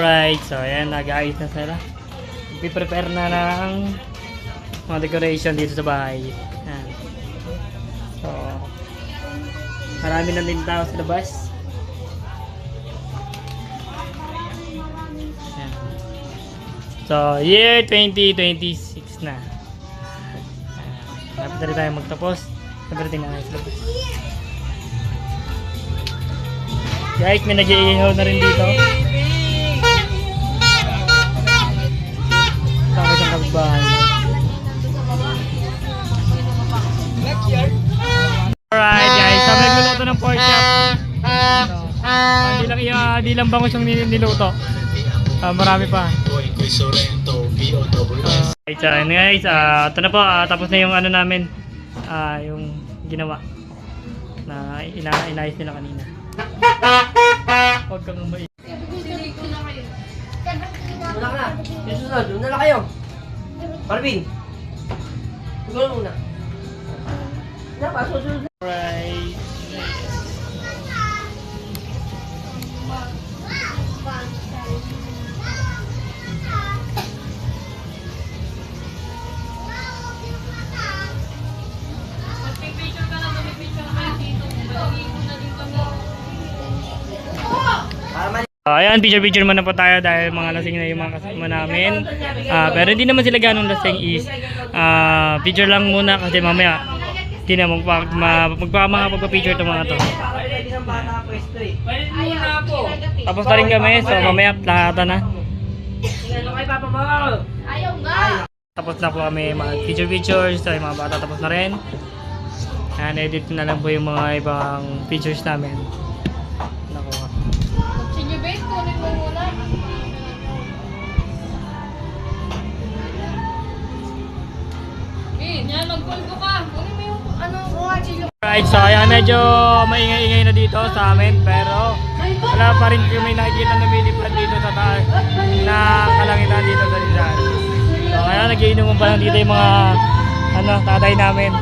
Alright, so ayan, nag-aayos na sila. Prepare na ng mga decoration dito sa bahay. Ayan. So, marami na din tao sa labas. Ayan. So, year 2026 na. Dapat na rin tayo magtapos. Dapat rin na sa labas. Guys, may nag-iihaw na rin dito. Sa isang kapitbahay. Alright guys, sabi nagluluto ng pork chop. Hindi lang bangus yung niluto. Marami pa. Alright, so guys, ito na po, tapos na yung ano namin, yung ginawa na inayos nila kanina. Huwag kang umay. Wala ka na. Yung susunod, doon na lang kayo. Marvin. Huwag na muna. Susunod. Right. Ayan, picture muna po tayo dahil mga lasing na yung mga kasama namin. Pero hindi naman sila ganong lasing is picture lang muna kasi mamaya hindi na magpapicture itong mga to. Tapos na rin kami, so mamaya lahatan na. Tapos na po kami mga pictures, so yung mga bata tapos na rin. And edit na lang po yung mga ibang pictures namin. Yan, magpulgo ka. Kunin mo yung Right, so ayan, medyo maingay-ingay na dito sa amin pero wala pa rin kami nakikita na lumilipad dito sa taas na kalangitan dito sa Rizal. So ayan, nagiinuman pa lang dito yung mga tatay namin.